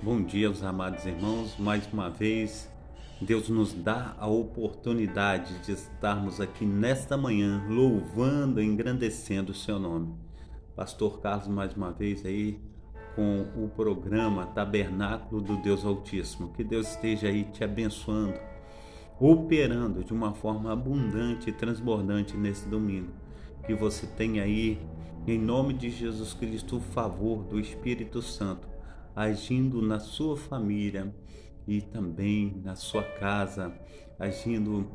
Bom dia, os amados irmãos. Mais uma vez, Deus nos dá a oportunidade de estarmos aqui nesta manhã, louvando e engrandecendo o seu nome. Pastor Carlos, mais uma vez aí com o programa Tabernáculo do Deus Altíssimo. Que Deus esteja aí te abençoando, operando de uma forma abundante e transbordante nesse domingo. Que você tenha aí, em nome de Jesus Cristo, o favor do Espírito Santo agindo na sua família e também na sua casa, agindo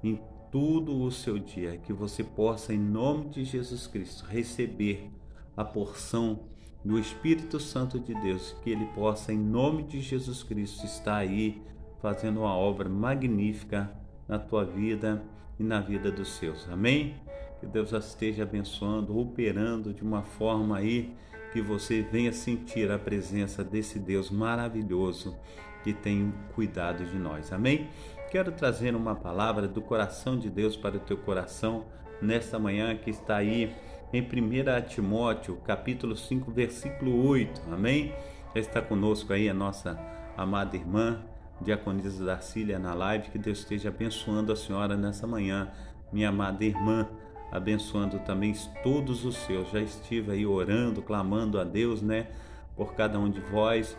em todo o seu dia. Que você possa, em nome de Jesus Cristo, receber a porção do Espírito Santo de Deus, que ele possa, em nome de Jesus Cristo, estar aí fazendo uma obra magnífica na tua vida e na vida dos seus. Amém? Que Deus esteja abençoando, operando de uma forma aí que você venha sentir a presença desse Deus maravilhoso que tem cuidado de nós. Amém? Quero trazer uma palavra do coração de Deus para o teu coração nesta manhã, que está aí em 1 Timóteo, capítulo 5, versículo 8. Amém? Já está conosco aí a nossa amada irmã, Diaconisa Darcília, na live. Que Deus esteja abençoando a senhora nessa manhã, minha amada irmã, abençoando também todos os seus. Já estive aí orando, clamando a Deus, né, por cada um de vós,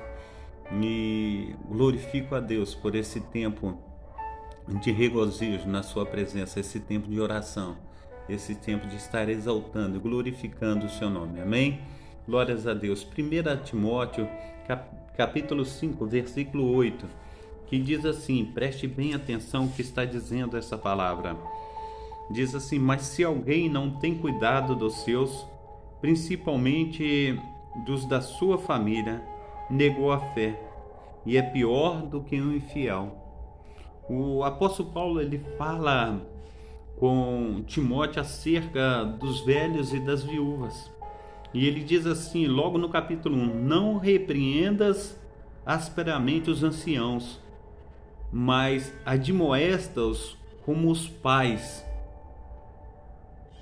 e glorifico a Deus por esse tempo de regozijo na sua presença, esse tempo de oração, esse tempo de estar exaltando e glorificando o seu nome. Amém? Glórias a Deus. 1 Timóteo, capítulo 5, versículo 8, que diz assim, preste bem atenção o que está dizendo essa palavra. Diz assim: mas se alguém não tem cuidado dos seus, principalmente dos da sua família, negou a fé e é pior do que um infiel. O apóstolo Paulo, ele fala com Timóteo acerca dos velhos e das viúvas. E ele diz assim, logo no capítulo 1, não repreendas asperamente os anciãos, mas admoesta-os como os pais,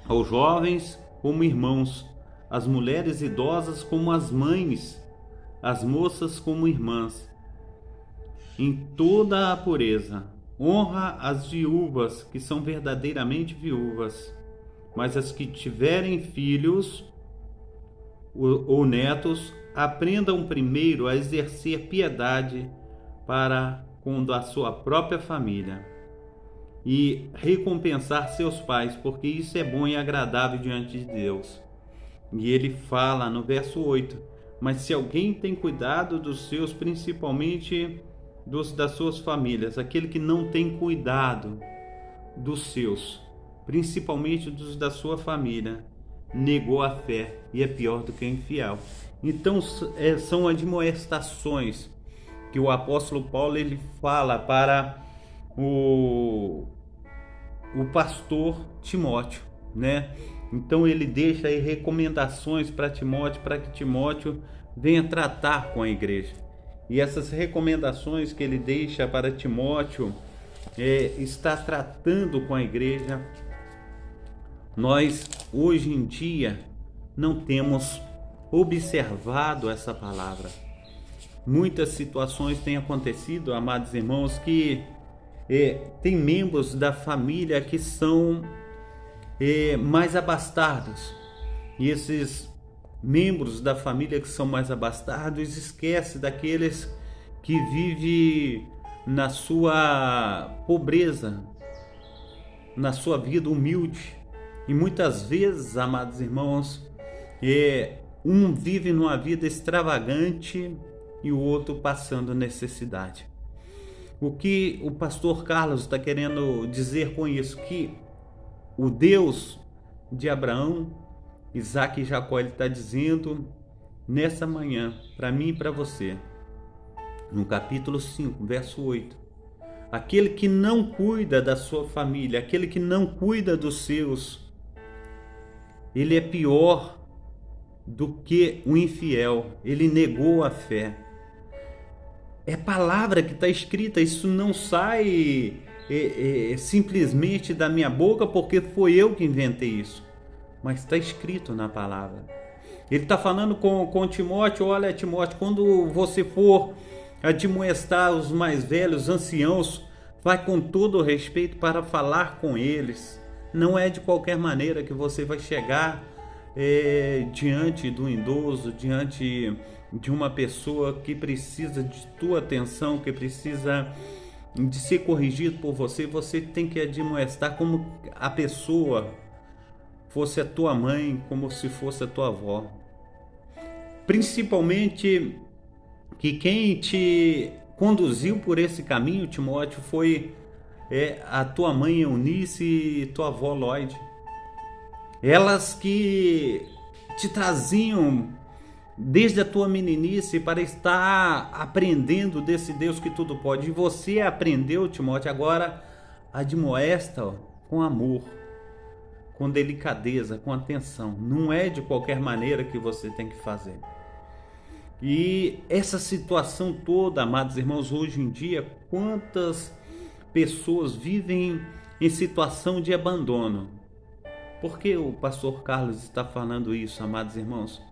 aos jovens como irmãos, as mulheres idosas como as mães, as moças como irmãs, em toda a pureza. Honra as viúvas, que são verdadeiramente viúvas, mas as que tiverem filhos ou netos, aprendam primeiro a exercer piedade para com a sua própria família e recompensar seus pais, porque isso é bom e agradável diante de Deus. E ele fala no verso 8, mas se alguém tem cuidado dos seus, principalmente dos das suas famílias, aquele que não tem cuidado dos seus, principalmente dos da sua família, negou a fé e é pior do que infiel. Então são admoestações que o apóstolo Paulo ele fala para o pastor Timóteo, né? Então ele deixa aí recomendações para Timóteo, para que Timóteo venha tratar com a igreja. E essas recomendações que ele deixa para Timóteo está tratando com a igreja. Nós hoje em dia não temos observado essa palavra. Muitas situações têm acontecido, amados irmãos, que tem membros da família que são mais abastados, e esses membros da família que são mais abastados esquecem daqueles que vivem na sua pobreza, na sua vida humilde. E muitas vezes, amados irmãos, um vive numa vida extravagante e o outro passando necessidade. O que o pastor Carlos está querendo dizer com isso? Que o Deus de Abraão, Isaac e Jacó, ele está dizendo nessa manhã, para mim e para você, no capítulo 5, verso 8, aquele que não cuida da sua família, aquele que não cuida dos seus, ele é pior do que o infiel, ele negou a fé. É palavra que está escrita, isso não sai simplesmente da minha boca porque foi eu que inventei isso, mas está escrito na palavra. Ele está falando com Timóteo: olha, Timóteo, quando você for admoestar os mais velhos, os anciãos, vai com todo o respeito para falar com eles. Não é de qualquer maneira que você vai chegar diante do idoso, diante de uma pessoa que precisa de tua atenção, que precisa de ser corrigido por você. Você tem que admoestar como a pessoa fosse a tua mãe, como se fosse a tua avó. Principalmente que quem te conduziu por esse caminho, Timóteo, foi a tua mãe Eunice e tua avó Lloyd. Elas que te traziam desde a tua meninice para estar aprendendo desse Deus que tudo pode. E você aprendeu, Timóteo, agora admoesta com amor, com delicadeza, com atenção. Não é de qualquer maneira que você tem que fazer. E essa situação toda, amados irmãos, hoje em dia, quantas pessoas vivem em situação de abandono? Por que o pastor Carlos está falando isso, amados irmãos?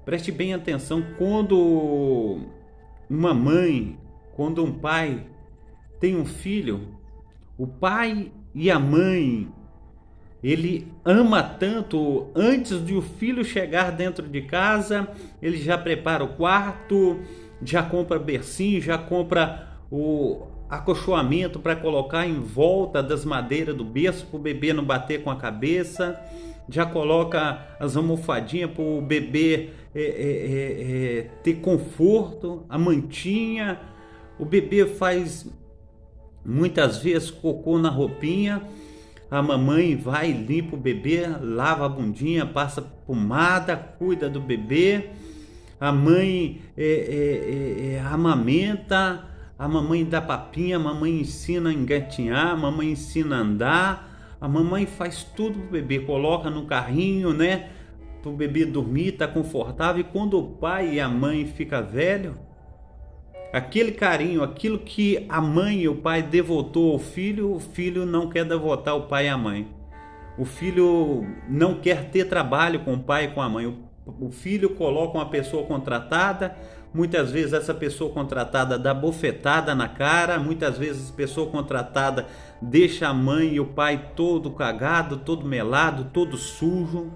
Preste bem atenção: quando uma mãe, quando um pai tem um filho, o pai e a mãe, ele ama tanto, antes de o filho chegar dentro de casa, ele já prepara o quarto, já compra bercinho, já compra o acolchoamento para colocar em volta das madeiras do berço para o bebê não bater com a cabeça, já coloca as almofadinhas para o bebê ter conforto, a mantinha. O bebê faz muitas vezes cocô na roupinha, a mamãe vai, limpa o bebê, lava a bundinha, passa pomada, cuida do bebê. A mãe amamenta, a mamãe dá papinha, a mamãe ensina a engatinhar, a mamãe ensina a andar, a mamãe faz tudo pro bebê, coloca no carrinho, né, pro bebê dormir, tá confortável. E quando o pai e a mãe ficam velho, aquele carinho, aquilo que a mãe e o pai devotou ao filho, o filho não quer devotar ao pai e à mãe. O filho não quer ter trabalho com o pai e com a mãe. O filho coloca uma pessoa contratada, muitas vezes essa pessoa contratada dá bofetada na cara, muitas vezes a pessoa contratada deixa a mãe e o pai todo cagado, todo melado, todo sujo,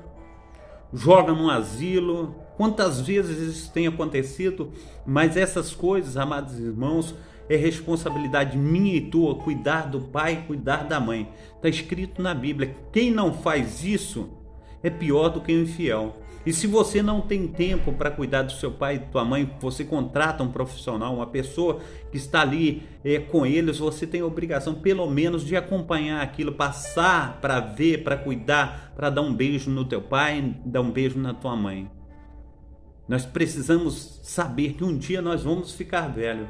joga no asilo. Quantas vezes isso tem acontecido? Mas essas coisas, amados irmãos, é responsabilidade minha e tua, cuidar do pai, cuidar da mãe. Está escrito na Bíblia: quem não faz isso é pior do que o infiel. E se você não tem tempo para cuidar do seu pai e da tua mãe, você contrata um profissional, uma pessoa que está ali com eles, você tem a obrigação pelo menos de acompanhar aquilo, passar para ver, para cuidar, para dar um beijo no teu pai, dar um beijo na tua mãe. Nós precisamos saber que um dia nós vamos ficar velhos.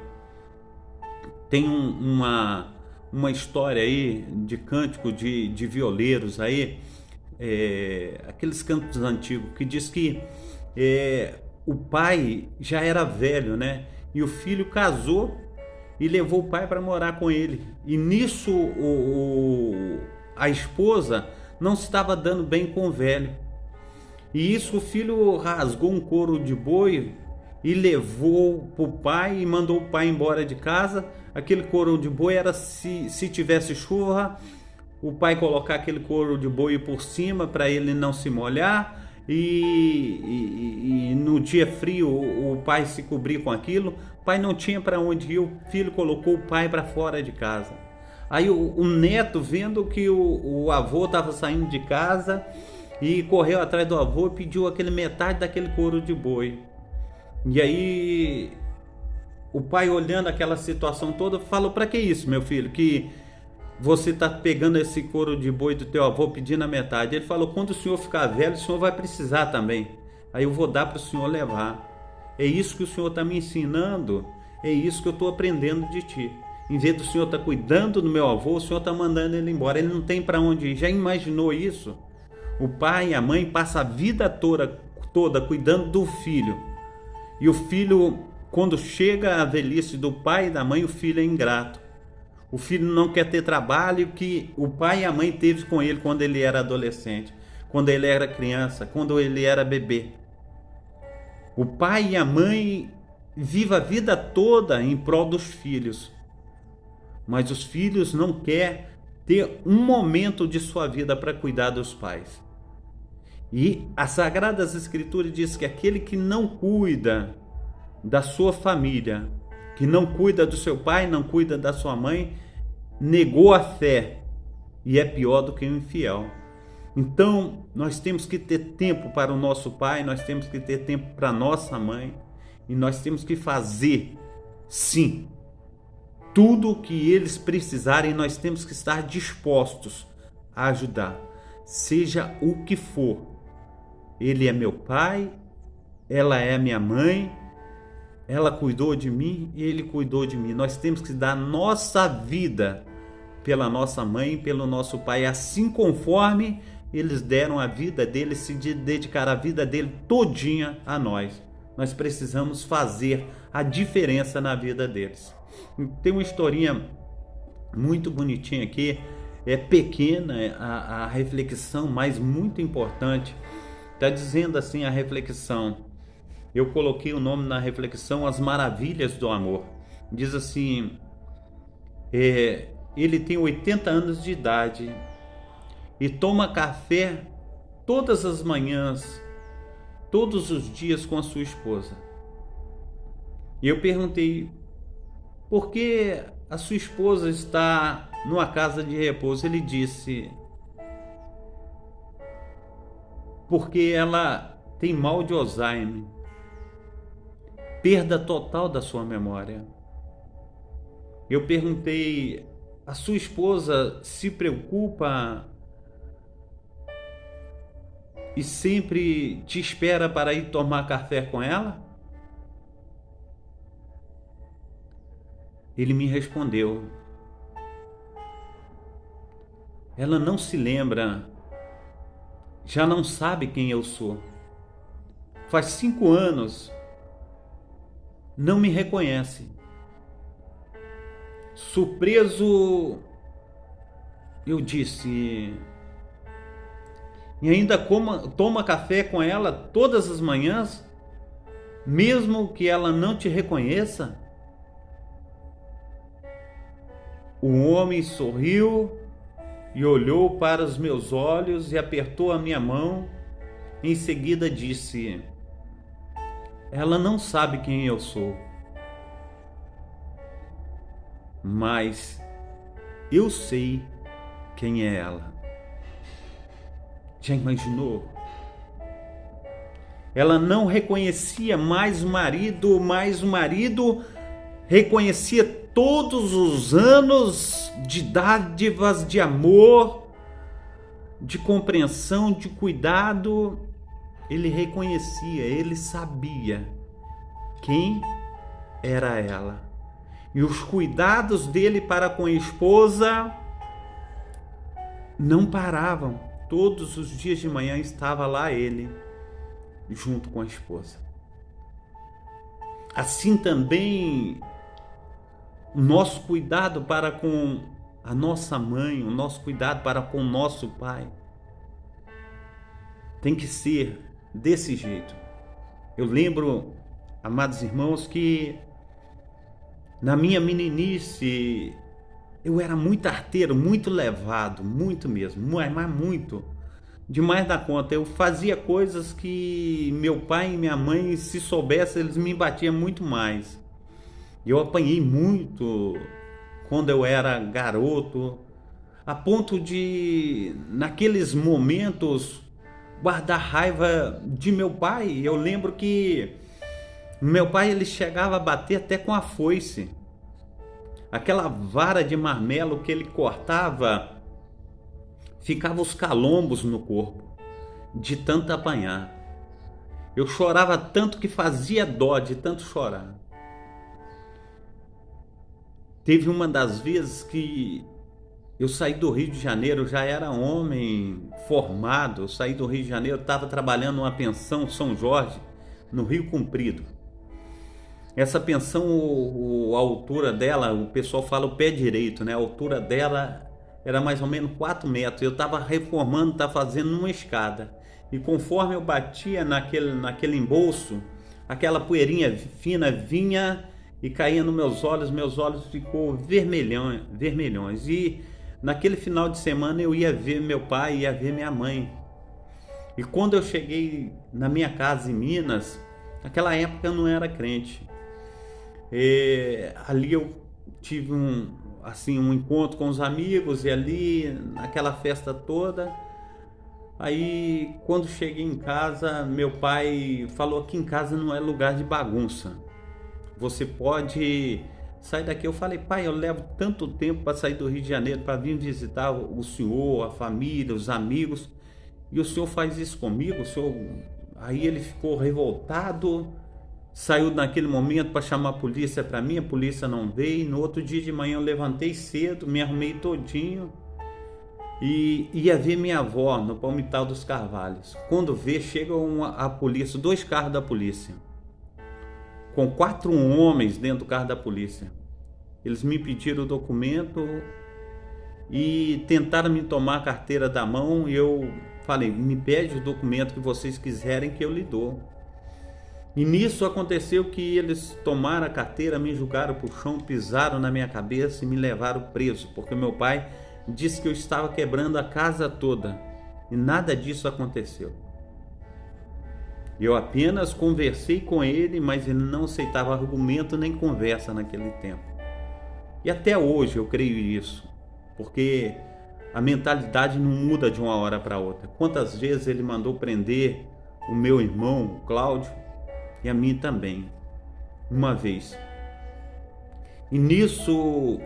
Tem uma história aí de cântico de violeiros aí, aqueles cantos antigos, que diz que o pai já era velho, né? E o filho casou e levou o pai para morar com ele. E nisso a esposa não se estava dando bem com o velho. E isso, o filho rasgou um couro de boi e levou para o pai e mandou o pai embora de casa. Aquele couro de boi era, se tivesse chuva, o pai colocar aquele couro de boi por cima para ele não se molhar, e no dia frio o pai se cobrir com aquilo. O pai não tinha para onde ir, o filho colocou o pai para fora de casa. Aí o neto, vendo que o avô estava saindo de casa, e correu atrás do avô e pediu aquele metade daquele couro de boi. E aí o pai, olhando aquela situação toda, falou: para que isso, meu filho, que você está pegando esse couro de boi do teu avô pedindo a metade? Ele falou: quando o senhor ficar velho, o senhor vai precisar também, aí eu vou dar para o senhor levar. É isso que o senhor está me ensinando, é isso que eu estou aprendendo de ti. Em vez do senhor estar cuidando do meu avô, o senhor está mandando ele embora, ele não tem para onde ir. Já imaginou isso? O pai e a mãe passam a vida toda cuidando do filho, e o filho, quando chega a velhice do pai e da mãe, o filho é ingrato. O filho não quer ter trabalho que o pai e a mãe teve com ele quando ele era adolescente, quando ele era criança, quando ele era bebê. O pai e a mãe vivem a vida toda em prol dos filhos, mas os filhos não querem ter um momento de sua vida para cuidar dos pais. E as Sagradas Escrituras diz que aquele que não cuida da sua família, que não cuida do seu pai, não cuida da sua mãe, negou a fé e é pior do que um infiel. Então, nós temos que ter tempo para o nosso pai, nós temos que ter tempo para a nossa mãe, e nós temos que fazer, sim, tudo o que eles precisarem, nós temos que estar dispostos a ajudar, seja o que for. Ele é meu pai, ela é minha mãe, ela cuidou de mim e ele cuidou de mim. Nós temos que dar nossa vida pela nossa mãe, pelo nosso pai, assim conforme eles deram a vida deles, se dedicaram a vida dele todinha a nós. Nós precisamos fazer a diferença na vida deles. Tem uma historinha muito bonitinha aqui, é pequena a reflexão, mas muito importante. Está dizendo assim a reflexão, eu coloquei o nome na reflexão, As Maravilhas do Amor. Diz assim, ele tem 80 anos de idade e toma café todas as manhãs, todos os dias com a sua esposa. E eu perguntei, por que a sua esposa está numa casa de repouso? Ele disse, porque ela tem mal de Alzheimer, perda total da sua memória. Eu perguntei, a sua esposa se preocupa e sempre te espera para ir tomar café com ela? Ele me respondeu, ela não se lembra, já não sabe quem eu sou. Faz 5 anos, não me reconhece. Surpreso, eu disse, e ainda toma café com ela todas as manhãs, mesmo que ela não te reconheça? O homem sorriu e olhou para os meus olhos e apertou a minha mão. Em seguida disse, ela não sabe quem eu sou, mas eu sei quem é ela. Já imaginou? Ela não reconhecia mais o marido, mas o marido reconhecia todos os anos de dádivas, de amor, de compreensão, de cuidado. Ele reconhecia, ele sabia quem era ela. E os cuidados dele para com a esposa não paravam. Todos os dias de manhã estava lá ele, junto com a esposa. Assim também, o nosso cuidado para com a nossa mãe, o nosso cuidado para com o nosso pai, tem que ser desse jeito. Eu lembro, amados irmãos, que na minha meninice eu era muito arteiro, muito levado, muito mesmo, mas muito, demais da conta. Eu fazia coisas que meu pai e minha mãe, se soubessem, eles me batiam muito mais. Eu apanhei muito quando eu era garoto, a ponto de, naqueles momentos, guardar raiva de meu pai. Eu lembro que meu pai, ele chegava a bater até com a foice. Aquela vara de marmelo que ele cortava, ficava os calombos no corpo, de tanto apanhar. Eu chorava tanto que fazia dó de tanto chorar. Teve uma das vezes que eu saí do Rio de Janeiro, eu já era homem formado, eu saí do Rio de Janeiro, estava trabalhando numa pensão São Jorge, no Rio Comprido. Essa pensão, a altura dela, o pessoal fala o pé direito, né? A altura dela era mais ou menos 4 metros. Eu estava reformando, estava fazendo uma escada. E conforme eu batia naquele embolso, aquela poeirinha fina vinha e caía nos meus olhos ficou vermelhões. E naquele final de semana eu ia ver meu pai, ia ver minha mãe. E quando eu cheguei na minha casa em Minas, naquela época eu não era crente. Ali eu tive um encontro com os amigos e ali, naquela festa toda, aí quando cheguei em casa, meu pai falou que em casa não é lugar de bagunça. Você pode sair daqui. Eu falei, pai, eu levo tanto tempo para sair do Rio de Janeiro para vir visitar o senhor, a família, os amigos, e o senhor faz isso comigo? O senhor... Aí ele ficou revoltado, saiu naquele momento para chamar a polícia para mim, a polícia não veio. No outro dia de manhã eu levantei cedo, me arrumei todinho e ia ver minha avó no Palmital dos Carvalhos. Quando vê, chega a polícia, 2 carros da polícia, com 4 homens dentro do carro da polícia. Eles me pediram o documento e tentaram me tomar a carteira da mão, e eu falei, me pede o documento que vocês quiserem que eu lhe dou. E nisso aconteceu que eles tomaram a carteira, me jogaram pro chão, pisaram na minha cabeça e me levaram preso, porque meu pai disse que eu estava quebrando a casa toda, e nada disso aconteceu. Eu apenas conversei com ele, mas ele não aceitava argumento nem conversa naquele tempo. E até hoje eu creio nisso, porque a mentalidade não muda de uma hora para outra. Quantas vezes ele mandou prender o meu irmão, o Cláudio, e a mim também, uma vez. E nisso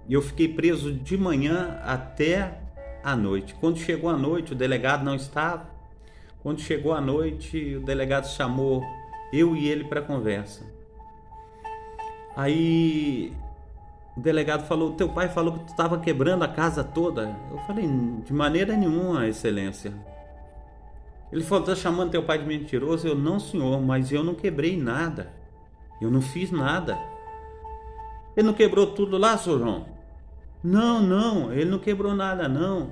eu fiquei preso de manhã até a noite. Quando chegou a noite, o delegado não estava. Quando chegou a noite, o delegado chamou eu e ele para conversa. Aí o delegado falou, teu pai falou que tu estava quebrando a casa toda. Eu falei, de maneira nenhuma, excelência. Ele falou, tá chamando teu pai de mentiroso? Eu, não, senhor, mas eu não quebrei nada. Eu não fiz nada. Ele não quebrou tudo lá, senhor João? Não, ele não quebrou nada, não.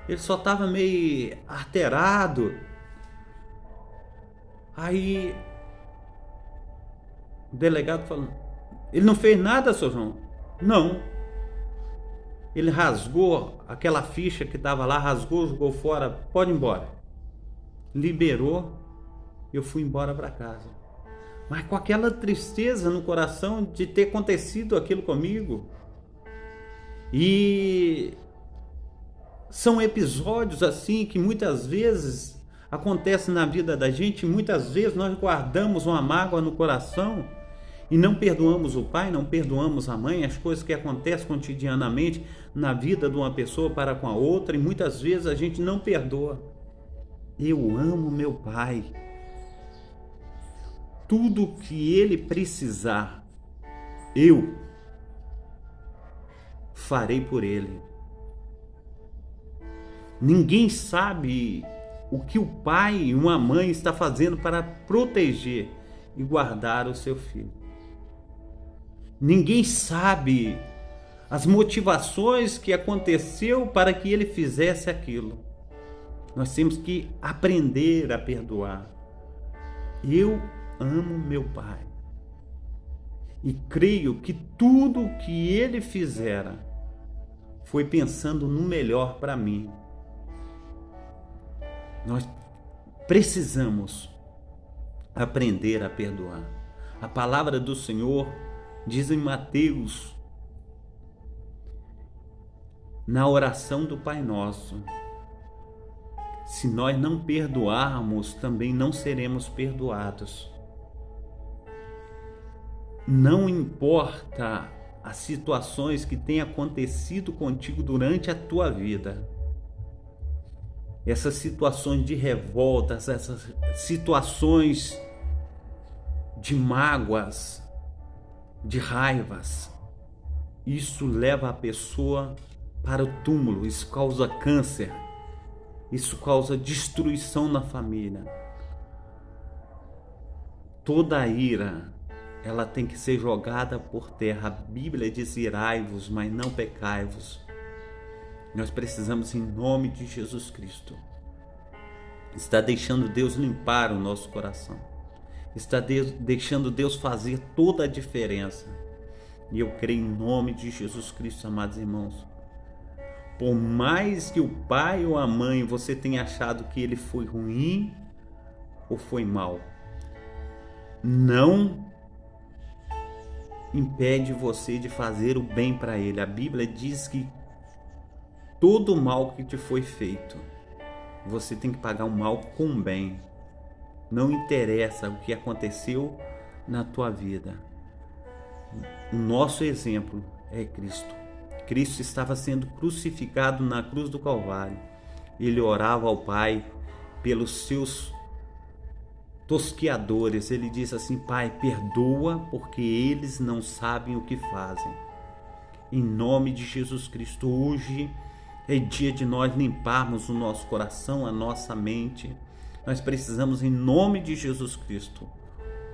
Ele só estava meio alterado. Aí o delegado falou, ele não fez nada, senhor João? Não. Ele rasgou aquela ficha que estava lá, rasgou, jogou fora, pode ir embora. Liberou, eu fui embora para casa. Mas com aquela tristeza no coração de ter acontecido aquilo comigo. E são episódios assim que muitas vezes acontecem na vida da gente. Muitas vezes nós guardamos uma mágoa no coração e não perdoamos o pai, não perdoamos a mãe, as coisas que acontecem cotidianamente na vida de uma pessoa para com a outra, e muitas vezes a gente não perdoa. Eu amo meu pai. Tudo que ele precisar, eu farei por ele. Ninguém sabe o que o pai e uma mãe está fazendo para proteger e guardar o seu filho. Ninguém sabe as motivações que aconteceu para que ele fizesse aquilo. Nós temos que aprender a perdoar. Eu amo meu pai e creio que tudo que ele fizera foi pensando no melhor para mim. Nós precisamos aprender a perdoar. A palavra do Senhor diz em Mateus, na oração do Pai Nosso, se nós não perdoarmos, também não seremos perdoados. Não importa as situações que tenham acontecido contigo durante a tua vida, essas situações de revoltas, essas situações de mágoas, de raivas, isso leva a pessoa para o túmulo, isso causa câncer, isso causa destruição na família. Toda a ira, ela tem que ser jogada por terra. A Bíblia diz, irai-vos, mas não pecai-vos. Nós precisamos, em nome de Jesus Cristo, estar deixando Deus limpar o nosso coração. está deixando Deus fazer toda a diferença. E eu creio em nome de Jesus Cristo, amados irmãos. Por mais que o pai ou a mãe você tenha achado que ele foi ruim ou foi mal, não impede você de fazer o bem para ele. A Bíblia diz que todo o mal que te foi feito, você tem que pagar o mal com o bem. Não interessa o que aconteceu na tua vida. O nosso exemplo é Cristo. Cristo estava sendo crucificado na cruz do Calvário. Ele orava ao Pai pelos seus tosqueadores. Ele disse assim: Pai, perdoa, porque eles não sabem o que fazem. Em nome de Jesus Cristo, hoje é dia de nós limparmos o nosso coração, a nossa mente. Nós precisamos, em nome de Jesus Cristo,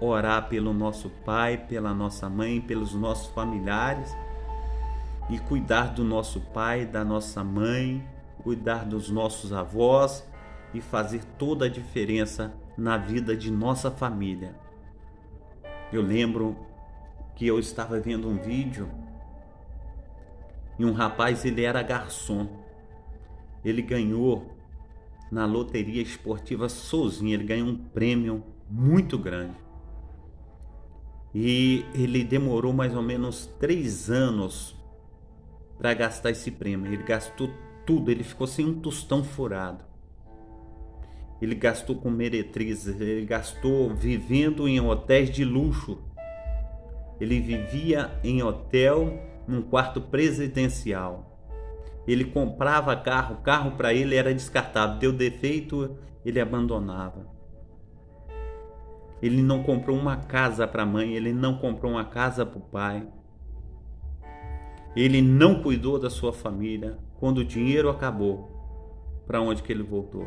orar pelo nosso pai, pela nossa mãe, pelos nossos familiares, e cuidar do nosso pai, da nossa mãe, cuidar dos nossos avós e fazer toda a diferença na vida de nossa família. Eu lembro que eu estava vendo um vídeo e um rapaz, ele era garçom. Ele ganhou na loteria esportiva sozinho, ele ganhou um prêmio muito grande. E ele demorou mais ou menos 3 anos para gastar esse prêmio. Ele gastou tudo, ele ficou sem um tostão furado. Ele gastou com meretrizes, ele gastou vivendo em hotéis de luxo. Ele vivia em hotel, num quarto presidencial. Ele comprava carro para ele era descartável, deu defeito, ele abandonava. Ele não comprou uma casa para a mãe, ele não comprou uma casa para o pai. Ele não cuidou da sua família. Quando o dinheiro acabou, para onde que ele voltou?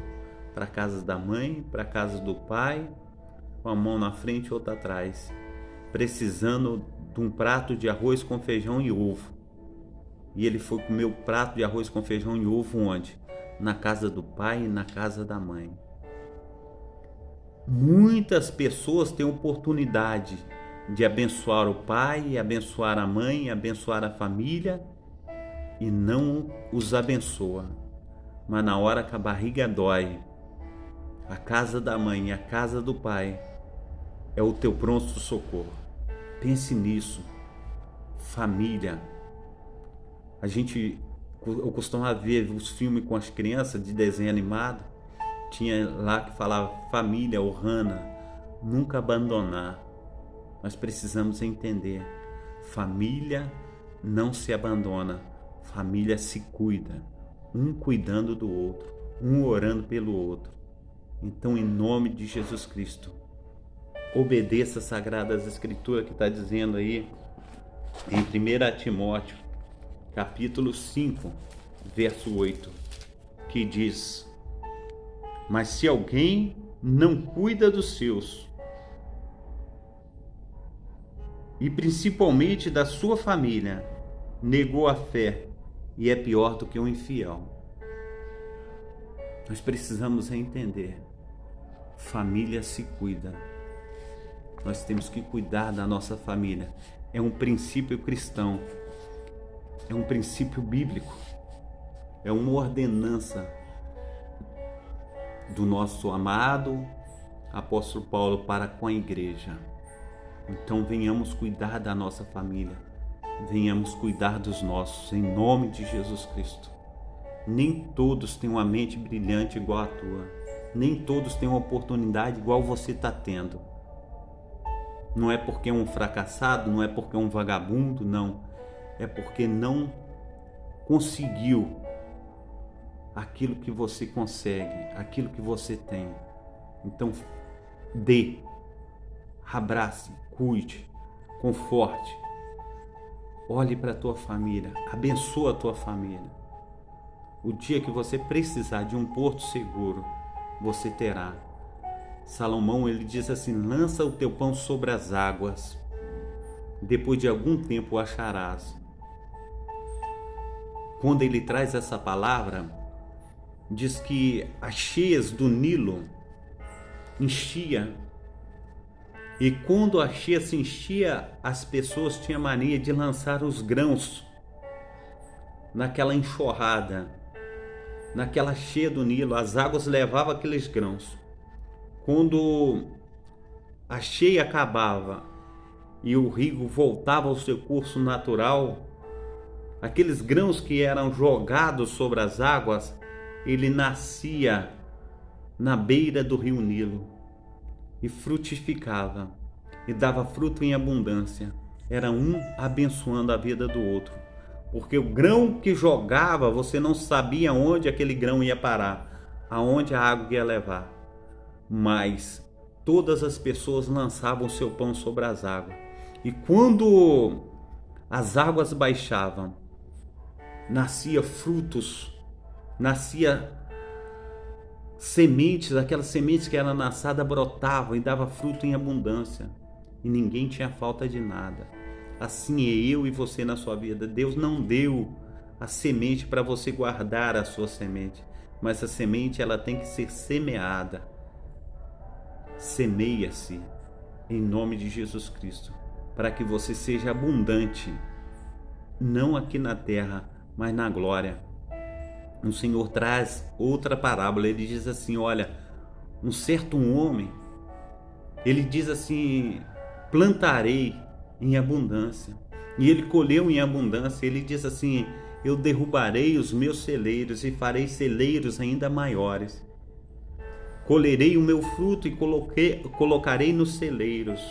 Para a casa da mãe, para a casa do pai, com a mão na frente e outra atrás, precisando de um prato de arroz com feijão e ovo. E ele foi comer o prato de arroz com feijão e ovo onde? Na casa do pai e na casa da mãe. Muitas pessoas têm oportunidade de abençoar o pai, abençoar a mãe, abençoar a família e não os abençoa. Mas na hora que a barriga dói, a casa da mãe e a casa do pai é o teu pronto socorro. Pense nisso. Família. Eu costumava ver os filmes com as crianças de desenho animado. Tinha lá que falava família, Ohana, nunca abandonar. Nós precisamos entender. Família não se abandona. Família se cuida. Um cuidando do outro. Um orando pelo outro. Então, em nome de Jesus Cristo, obedeça as Sagradas Escrituras que está dizendo aí em 1 Timóteo, capítulo 5, verso 8, que diz: mas se alguém não cuida dos seus, e principalmente da sua família, negou a fé e é pior do que um infiel. Nós precisamos entender. Família se cuida. Nós temos que cuidar da nossa família. É um princípio cristão. É um princípio bíblico. É uma ordenança do nosso amado apóstolo Paulo para com a igreja. Então venhamos cuidar da nossa família. Venhamos cuidar dos nossos, em nome de Jesus Cristo. Nem todos têm uma mente brilhante igual a tua. Nem todos têm uma oportunidade igual você está tendo. Não é porque é um fracassado, não é porque é um vagabundo, não. É porque não conseguiu aquilo que você consegue, aquilo que você tem. Então, dê, abrace, cuide, conforte. Olhe para a tua família, abençoa a tua família. O dia que você precisar de um porto seguro, você terá. Salomão, ele diz assim: lança o teu pão sobre as águas, depois de algum tempo o acharás. Quando ele traz essa palavra, diz que as cheias do Nilo enchia E quando a cheia se enchia, as pessoas tinham mania de lançar os grãos naquela enxurrada, naquela cheia do Nilo. As águas levavam aqueles grãos. Quando a cheia acabava e o rio voltava ao seu curso natural, aqueles grãos que eram jogados sobre as águas, ele nascia na beira do rio Nilo e frutificava e dava fruto em abundância. Era um abençoando a vida do outro, porque o grão que jogava, você não sabia onde aquele grão ia parar, aonde a água ia levar, mas todas as pessoas lançavam seu pão sobre as águas. E quando as águas baixavam, nascia frutos, nascia sementes, aquelas sementes que eram lançadas brotavam e dava fruto em abundância. E ninguém tinha falta de nada. Assim é eu e você na sua vida. Deus não deu a semente para você guardar a sua semente, mas a semente ela tem que ser semeada. Semeia-se em nome de Jesus Cristo, para que você seja abundante, não aqui na terra, mas na glória. O Senhor traz outra parábola. Ele diz assim: olha, um certo homem, ele diz assim: plantarei em abundância, e ele colheu em abundância. Ele diz assim: eu derrubarei os meus celeiros e farei celeiros ainda maiores. Colherei o meu fruto e colocarei nos celeiros,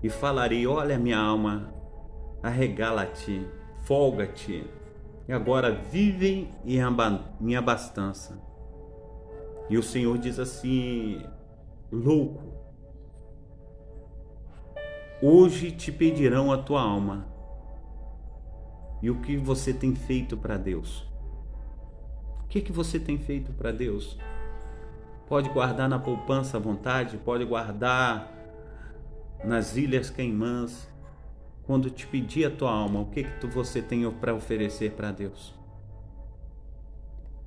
e falarei: olha, minha alma, arregala-te, folga-te, e agora vivem em abastança. E o Senhor diz assim: louco, hoje te pedirão a tua alma. E o que você tem feito para Deus? O que você tem feito para Deus? Pode guardar na poupança à vontade, pode guardar nas ilhas Caimãs. Quando te pedir a tua alma, o que você tem para oferecer para Deus?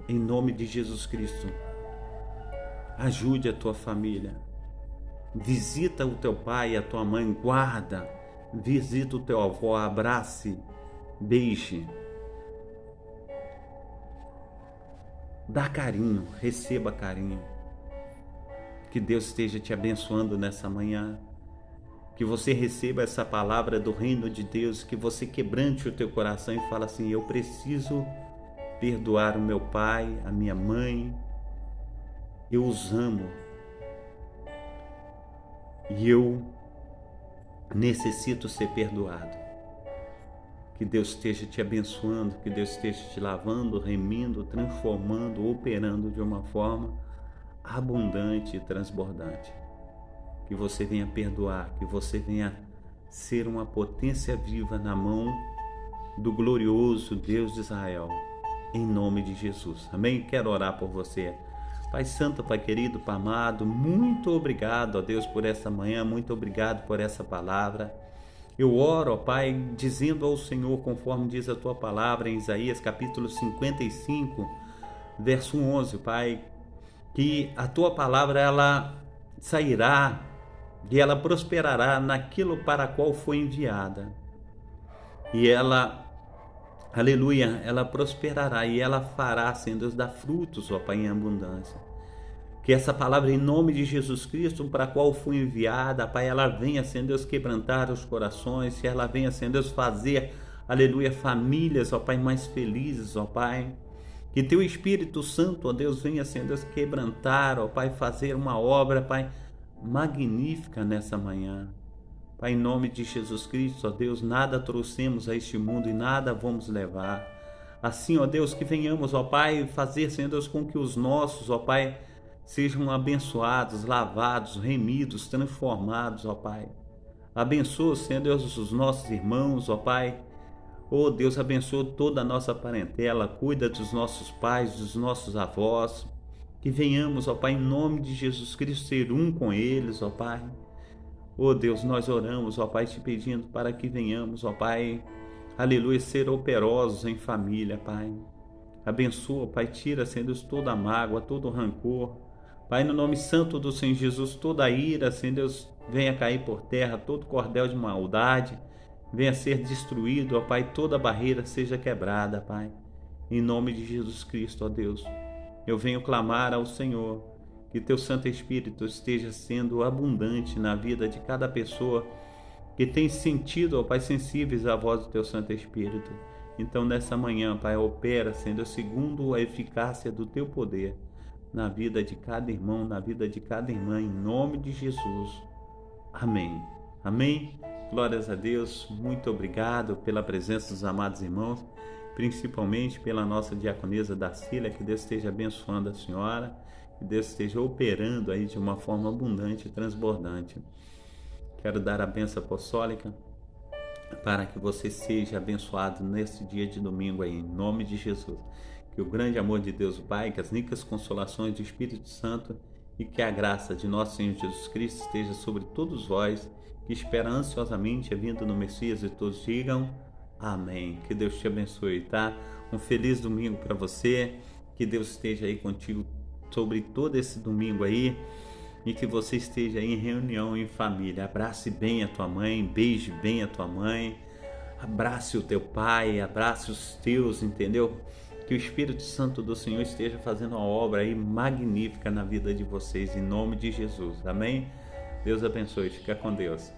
Em nome de Jesus Cristo, ajude a tua família. Visita o teu pai e a tua mãe, guarda. Visita o teu avô, abrace, beije. Dá carinho, receba carinho. Que Deus esteja te abençoando nessa manhã. Que você receba essa palavra do reino de Deus, que você quebrante o teu coração e fala assim: eu preciso perdoar o meu pai, a minha mãe, eu os amo e eu necessito ser perdoado. Que Deus esteja te abençoando, que Deus esteja te lavando, remindo, transformando, operando de uma forma abundante e transbordante. Que você venha perdoar, que você venha ser uma potência viva na mão do glorioso Deus de Israel, em nome de Jesus. Amém? Quero orar por você. Pai Santo, Pai querido, Pai amado, muito obrigado, ó Deus, por essa manhã, muito obrigado por essa palavra. Eu oro, ó Pai, dizendo ao Senhor, conforme diz a tua palavra em Isaías capítulo 55, verso 11, Pai, que a tua palavra ela sairá e ela prosperará naquilo para qual foi enviada. E ela, aleluia, ela prosperará e ela fará, Senhor Deus, dar frutos, ó Pai, em abundância. Que essa palavra em nome de Jesus Cristo, para a qual foi enviada, Pai, ela venha, Senhor Deus, quebrantar os corações, que ela venha, Senhor Deus, fazer, aleluia, famílias, ó Pai, mais felizes, ó Pai. Que teu Espírito Santo, ó Deus, venha, Senhor Deus, quebrantar, ó Pai, fazer uma obra, Pai, magnífica nessa manhã. Pai, em nome de Jesus Cristo, ó Deus, nada trouxemos a este mundo e nada vamos levar. Assim, ó Deus, que venhamos, ó Pai, fazer, Senhor Deus, com que os nossos, ó Pai, sejam abençoados, lavados, remidos, transformados, ó Pai. Abençoa, Senhor Deus, os nossos irmãos, ó Pai. Ó Deus, abençoa toda a nossa parentela, cuida dos nossos pais, dos nossos avós. Que venhamos, ó Pai, em nome de Jesus Cristo, ser um com eles, ó Pai. Ó Deus, nós oramos, ó Pai, te pedindo para que venhamos, ó Pai, aleluia, ser operosos em família, Pai. Abençoa, Pai, tira, Senhor Deus, toda a mágoa, todo o rancor. Pai, no nome santo do Senhor Jesus, toda ira, Senhor Deus, venha cair por terra, todo cordel de maldade venha ser destruído, ó Pai, toda barreira seja quebrada, Pai. Em nome de Jesus Cristo, ó Deus, eu venho clamar ao Senhor que Teu Santo Espírito esteja sendo abundante na vida de cada pessoa que tem sentido, ó Pai, sensíveis à voz do Teu Santo Espírito. Então, nessa manhã, Pai, opera, sendo segundo a eficácia do Teu poder na vida de cada irmão, na vida de cada irmã, em nome de Jesus. Amém. Amém. Glórias a Deus. Muito obrigado pela presença dos amados irmãos, principalmente pela nossa diaconisa Darcília. Que Deus esteja abençoando a senhora, que Deus esteja operando aí de uma forma abundante e transbordante. Quero dar a bênção apostólica para que você seja abençoado nesse dia de domingo aí, em nome de Jesus. Que o grande amor de Deus o Pai, que as ricas consolações do Espírito Santo e que a graça de nosso Senhor Jesus Cristo esteja sobre todos vós que esperam ansiosamente a vinda do Messias, e todos digam amém. Que Deus te abençoe, tá? Um feliz domingo para você, que Deus esteja aí contigo sobre todo esse domingo aí, e que você esteja aí em reunião, em família. Abrace bem a tua mãe, beije bem a tua mãe, abrace o teu pai, abrace os teus, entendeu? Que o Espírito Santo do Senhor esteja fazendo uma obra aí magnífica na vida de vocês, em nome de Jesus. Amém? Deus abençoe. Fica com Deus.